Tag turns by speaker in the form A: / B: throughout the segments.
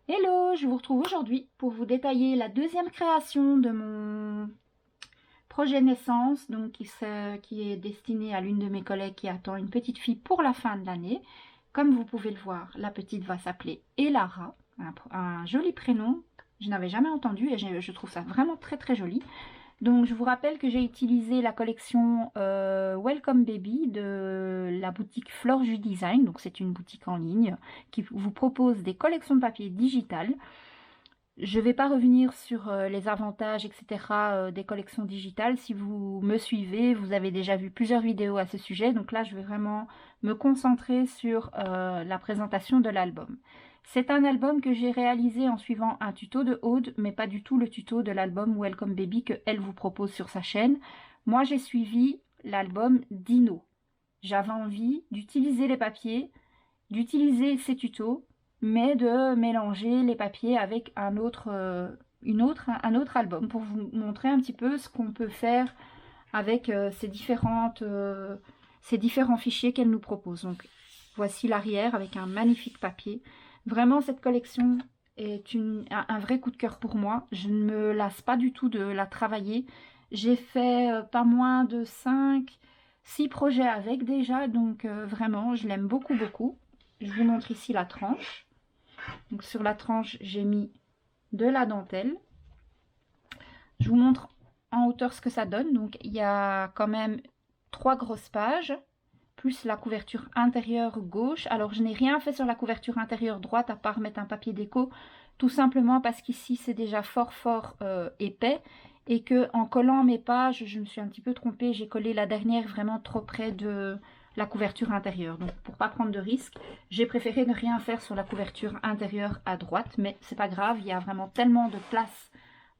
A: Hello, je vous retrouve aujourd'hui pour vous détailler la deuxième création de mon projet naissance, donc qui est destiné à l'une de mes collègues qui attend une petite fille pour la fin de l'année. Comme vous pouvez le voir, la petite va s'appeler Elara, un joli prénom, je n'avais jamais entendu et je trouve ça vraiment très très joli. Donc je vous rappelle que j'ai utilisé la collection Welcome Baby de la boutique Flore Jus Design. Donc c'est une boutique en ligne qui vous propose des collections de papier digitales. Je ne vais pas revenir sur les avantages, etc. Des collections digitales. Si vous me suivez, vous avez déjà vu plusieurs vidéos à ce sujet. Donc là, je vais vraiment me concentrer sur la présentation de l'album. C'est un album que j'ai réalisé en suivant un tuto de Aude, mais pas du tout le tuto de l'album Welcome Baby que elle vous propose sur sa chaîne. Moi, j'ai suivi l'album Dino. J'avais envie d'utiliser les papiers, d'utiliser ces tutos, mais de mélanger les papiers avec un autre album pour vous montrer un petit peu ce qu'on peut faire avec ces différents fichiers qu'elle nous propose. Donc voici l'arrière avec un magnifique papier. Vraiment, cette collection est un vrai coup de cœur pour moi. Je ne me lasse pas du tout de la travailler. J'ai fait pas moins de 6 projets avec déjà, donc vraiment, je l'aime beaucoup, beaucoup. Je vous montre ici la tranche. Donc sur la tranche, j'ai mis de la dentelle. Je vous montre en hauteur ce que ça donne. Donc il y a quand même 3 grosses pages, plus la couverture intérieure gauche. Alors je n'ai rien fait sur la couverture intérieure droite à part mettre un papier déco, tout simplement parce qu'ici c'est déjà fort épais et que en collant mes pages, je me suis un petit peu trompée. J'ai collé la dernière vraiment trop près de la couverture intérieure. Donc pour pas prendre de risque, j'ai préféré ne rien faire sur la couverture intérieure à droite, mais c'est pas grave, il y a vraiment tellement de place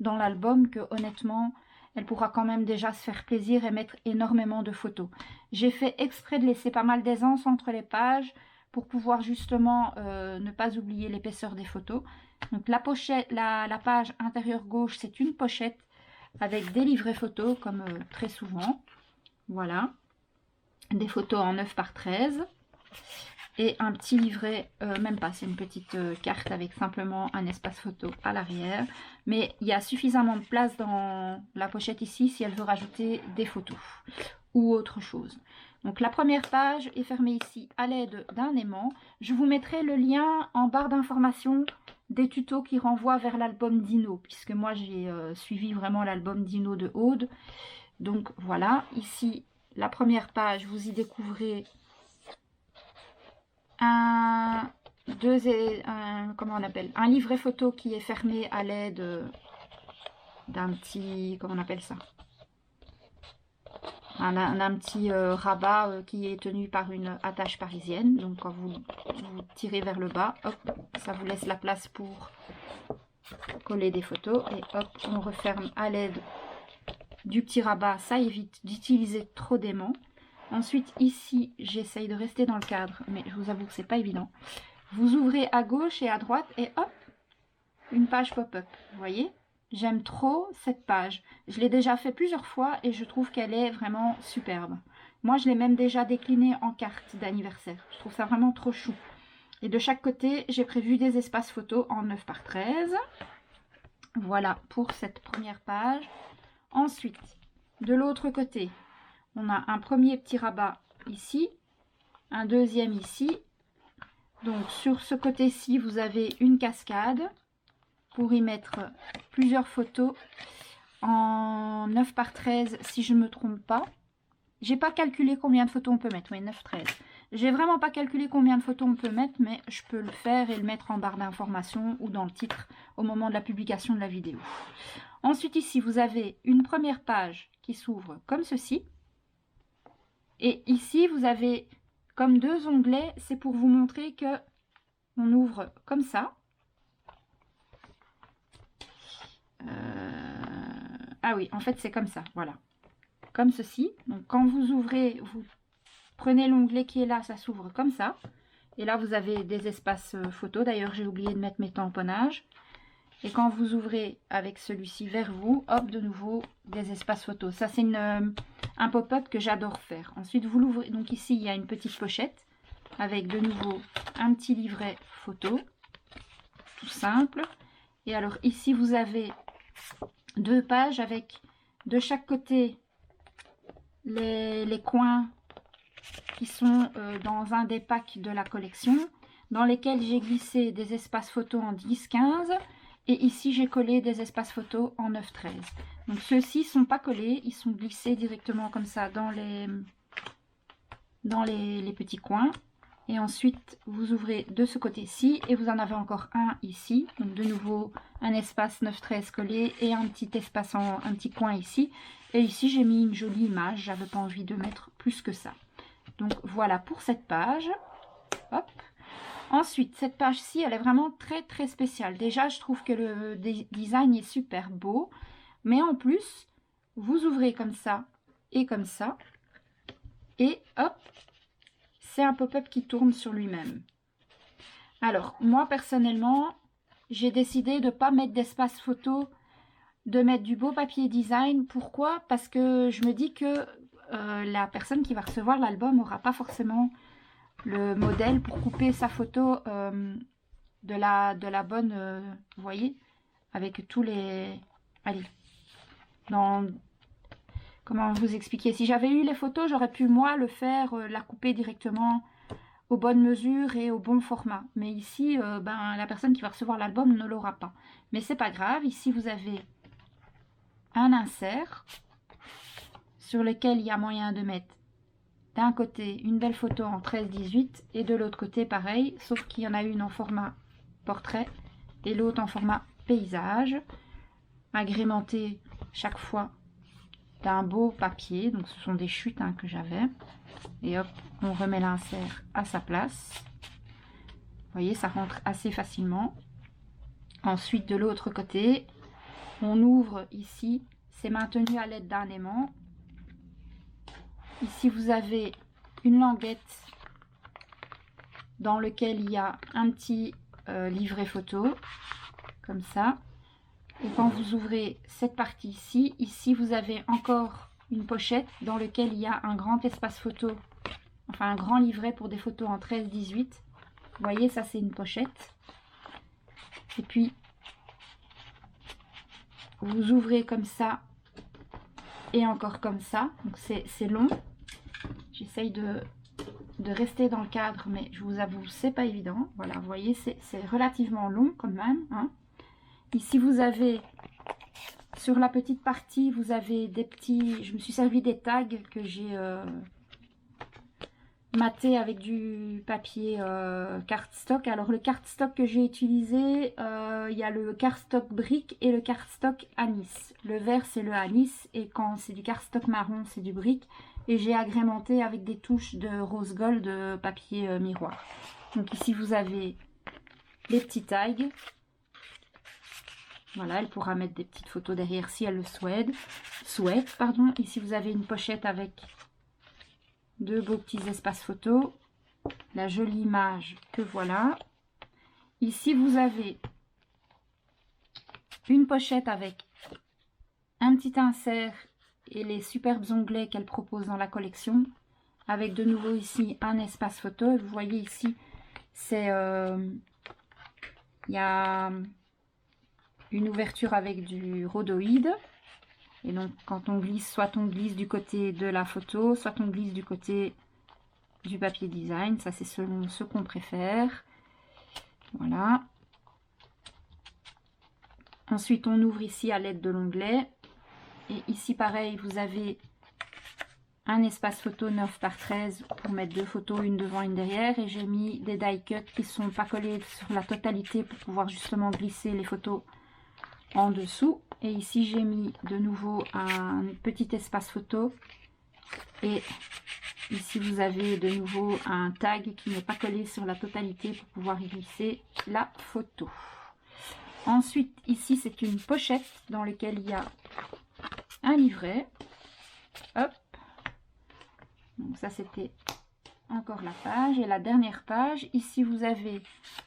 A: dans l'album que honnêtement, elle pourra quand même déjà se faire plaisir et mettre énormément de photos. J'ai fait exprès de laisser pas mal d'aisance entre les pages pour pouvoir justement ne pas oublier l'épaisseur des photos. Donc la pochette, la page intérieure gauche, c'est une pochette avec des livrets photos comme très souvent. Voilà. Des photos en 9 par 13 et un petit livret, même pas, c'est une petite carte avec simplement un espace photo à l'arrière, mais il y a suffisamment de place dans la pochette ici si elle veut rajouter des photos ou autre chose. Donc la première page est fermée ici à l'aide d'un aimant. Je vous mettrai le lien en barre d'information des tutos qui renvoient vers l'album Dino, puisque moi j'ai suivi vraiment l'album Dino de Aude. Donc voilà, ici la première page, vous y découvrez comment on appelle, un livret photo qui est fermé à l'aide d'un petit, comment on appelle ça, un petit rabat qui est tenu par une attache parisienne. Donc quand vous tirez vers le bas, hop, ça vous laisse la place pour coller des photos et hop, on referme à l'aide du petit rabat. Ça évite d'utiliser trop d'aimants. Ensuite ici, j'essaye de rester dans le cadre, mais je vous avoue que c'est pas évident. Vous ouvrez à gauche et à droite et hop, une page pop-up. Vous voyez, j'aime trop cette page. Je l'ai déjà fait plusieurs fois et je trouve qu'elle est vraiment superbe. Moi, je l'ai même déjà déclinée en carte d'anniversaire. Je trouve ça vraiment trop chou. Et de chaque côté, j'ai prévu des espaces photos en 9 par 13. Voilà pour cette première page. Ensuite, de l'autre côté, on a un premier petit rabat ici, un deuxième ici. Donc sur ce côté-ci, vous avez une cascade pour y mettre plusieurs photos en 9 par 13 si je ne me trompe pas. J'ai pas calculé combien de photos on peut mettre, oui 9, 13. J'ai vraiment pas calculé combien de photos on peut mettre, mais je peux le faire et le mettre en barre d'information ou dans le titre au moment de la publication de la vidéo. Ensuite ici, vous avez une première page qui s'ouvre comme ceci. Et ici, vous avez comme 2 onglets, c'est pour vous montrer que on ouvre comme ça. Ah oui, en fait, c'est comme ça, voilà. Comme ceci. Donc, quand vous ouvrez, vous prenez l'onglet qui est là, ça s'ouvre comme ça. Et là, vous avez des espaces photos. D'ailleurs, j'ai oublié de mettre mes tamponnages. Et quand vous ouvrez avec celui-ci vers vous, hop, de nouveau, des espaces photos. Ça, c'est un pop-up que j'adore faire. Ensuite, vous l'ouvrez. Donc ici, il y a une petite pochette avec de nouveau un petit livret photo. tout simple. Et alors ici, vous avez 2 pages avec de chaque côté les coins qui sont dans un des packs de la collection, dans lesquels j'ai glissé des espaces photos en 10-15 et ici j'ai collé des espaces photos en 9-13. Donc ceux-ci sont pas collés, ils sont glissés directement comme ça dans les petits coins. Et ensuite vous ouvrez de ce côté-ci et vous en avez encore un ici. Donc de nouveau un espace 9-13 collé et un petit espace un petit coin ici. Et ici j'ai mis une jolie image, j'avais pas envie de mettre plus que ça. Donc voilà pour cette page. Hop. Ensuite, cette page-ci, elle est vraiment très spéciale. Déjà, je trouve que le design est super beau. Mais en plus, vous ouvrez comme ça et comme ça. Et hop, c'est un pop-up qui tourne sur lui-même. Alors, moi, personnellement, j'ai décidé de ne pas mettre d'espace photo, de mettre du beau papier design. Pourquoi? Parce que je me dis que la personne qui va recevoir l'album n'aura pas forcément le modèle pour couper sa photo de la bonne, vous voyez, avec tous les... Allez, comment vous expliquer? Si j'avais eu les photos, j'aurais pu, moi, le faire, la couper directement aux bonnes mesures et au bon format. Mais ici, ben, la personne qui va recevoir l'album ne l'aura pas. Mais c'est pas grave, ici, vous avez un insert sur lequel il y a moyen de mettre d'un côté une belle photo en 13-18 et de l'autre côté pareil, sauf qu'il y en a une en format portrait et l'autre en format paysage, agrémenté chaque fois d'un beau papier. Donc ce sont des chutes hein, que j'avais. Et hop, on remet l'insert à sa place. Vous voyez, ça rentre assez facilement. Ensuite, de l'autre côté, on ouvre ici. C'est maintenu à l'aide d'un aimant. Ici, vous avez une languette dans lequel il y a un petit livret photo, comme ça. Et quand vous ouvrez cette partie ici, vous avez encore une pochette dans laquelle il y a un grand espace photo, enfin un grand livret pour des photos en 13-18. Vous voyez, ça c'est une pochette. Et puis, vous ouvrez comme ça et encore comme ça. Donc c'est long. J'essaye de rester dans le cadre, mais je vous avoue, c'est pas évident. Voilà, vous voyez, c'est relativement long quand même. Hein. Ici, vous avez, sur la petite partie, vous avez des petits... Je me suis servi des tags que j'ai maté avec du papier cardstock. Alors, le cardstock que j'ai utilisé, il y a le cardstock brique et le cardstock anis. Le vert, c'est le anis, et quand c'est du cardstock marron, c'est du brique. Et j'ai agrémenté avec des touches de rose gold de papier miroir. Donc ici, vous avez les petits tags. Voilà, elle pourra mettre des petites photos derrière si elle le souhaite. Ici, vous avez une pochette avec 2 beaux petits espaces photos. La jolie image que voilà. Ici, vous avez une pochette avec un petit insert et les superbes onglets qu'elle propose dans la collection. Avec de nouveau ici un espace photo. Et vous voyez ici, c'est... il y a une ouverture avec du rhodoïde. Et donc, quand on glisse, soit on glisse du côté de la photo, soit on glisse du côté du papier design. Ça, c'est selon ce qu'on préfère. Voilà. Ensuite, on ouvre ici à l'aide de l'onglet. Et ici, pareil, vous avez un espace photo 9×13 pour mettre 2 photos, une devant, une derrière. Et j'ai mis des die cuts qui ne sont pas collés sur la totalité pour pouvoir justement glisser les photos en dessous. Et ici, j'ai mis de nouveau un petit espace photo. Et ici, vous avez de nouveau un tag qui n'est pas collé sur la totalité pour pouvoir y glisser la photo. Ensuite, ici, c'est une pochette dans laquelle il y a un livret. Hop. Donc ça, c'était encore la page. Et la dernière page, ici, vous avez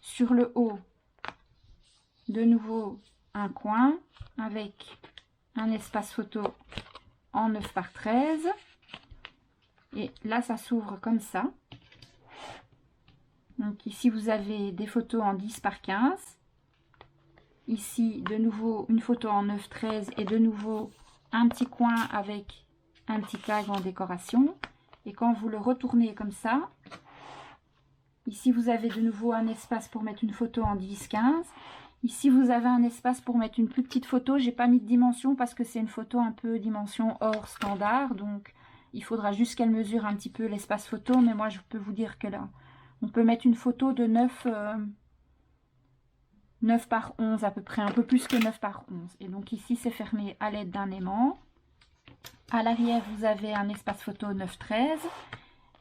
A: sur le haut, de nouveau, un coin avec un espace photo en 9×13. Et là, ça s'ouvre comme ça. Donc ici, vous avez des photos en 10×15. Ici, de nouveau, une photo en 9-13 et de nouveau un petit coin avec un petit tag en décoration. Et quand vous le retournez comme ça, ici, vous avez de nouveau un espace pour mettre une photo en 10-15. Ici, vous avez un espace pour mettre une plus petite photo. J'ai pas mis de dimension parce que c'est une photo un peu dimension hors standard. Donc, il faudra juste qu'elle mesure un petit peu l'espace photo. Mais moi, je peux vous dire que là, on peut mettre une photo de 9 par 11 à peu près, un peu plus que 9 par 11. Et donc ici, c'est fermé à l'aide d'un aimant. À l'arrière, vous avez un espace photo 9-13.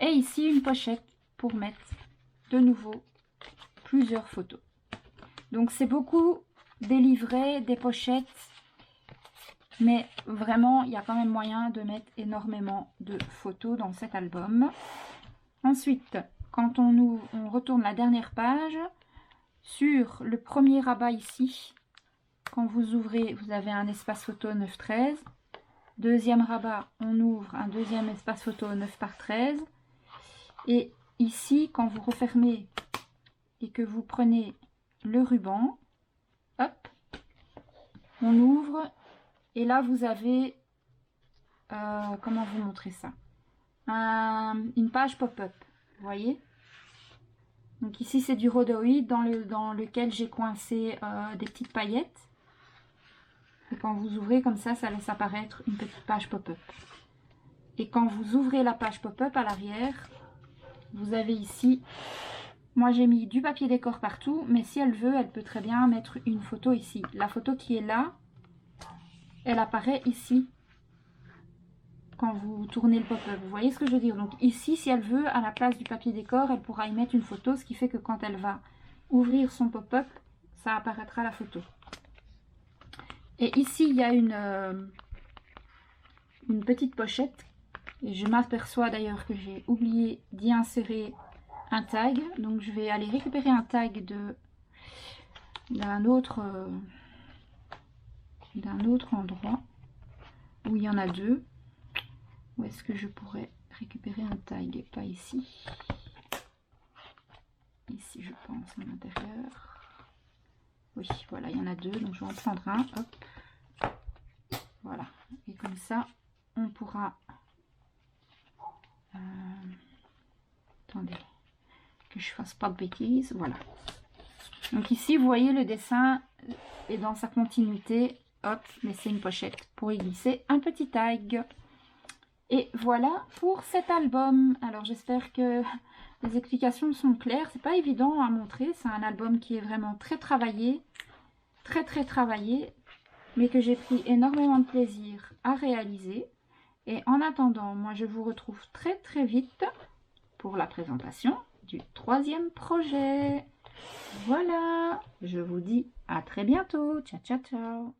A: Et ici, une pochette pour mettre de nouveau plusieurs photos. Donc, c'est beaucoup des livrets, des pochettes. Mais vraiment, il y a quand même moyen de mettre énormément de photos dans cet album. Ensuite, quand on retourne la dernière page, sur le premier rabat ici, quand vous ouvrez, vous avez un espace photo 9-13. Deuxième rabat, on ouvre un deuxième espace photo 9 par 13. Et ici, quand vous refermez et que vous prenez le ruban, hop, on ouvre. Et là, vous avez, comment vous montrer ça, une page pop-up, vous voyez. Donc ici, c'est du rhodoïde dans lequel j'ai coincé des petites paillettes. Et quand vous ouvrez comme ça laisse apparaître une petite page pop-up. Et quand vous ouvrez la page pop-up à l'arrière, vous avez ici, moi j'ai mis du papier décor partout, mais si elle veut, elle peut très bien mettre une photo ici. La photo qui est là, elle apparaît ici. Quand vous tournez le pop-up, vous voyez ce que je veux dire. Donc ici, si elle veut, à la place du papier décor, elle pourra y mettre une photo, ce qui fait que quand elle va ouvrir son pop-up, ça apparaîtra la photo. Et ici, il y a une petite pochette. Et je m'aperçois d'ailleurs que j'ai oublié d'y insérer un tag. Donc je vais aller récupérer un tag d'un autre endroit où il y en a deux. Où est-ce que je pourrais récupérer un tag? Pas ici. Ici, je pense, à l'intérieur. Oui, voilà, il y en a deux. Donc, je vais en prendre un. Hop. Voilà. Et comme ça, on pourra... attendez, que je fasse pas de bêtises. Voilà. Donc ici, vous voyez, le dessin est dans sa continuité. Hop, mais c'est une pochette pour y glisser un petit tag. Et voilà pour cet album. Alors j'espère que les explications sont claires. C'est pas évident à montrer. C'est un album qui est vraiment très travaillé. Très travaillé. Mais que j'ai pris énormément de plaisir à réaliser. Et en attendant, moi je vous retrouve très vite pour la présentation du troisième projet. Voilà. Je vous dis à très bientôt. Ciao.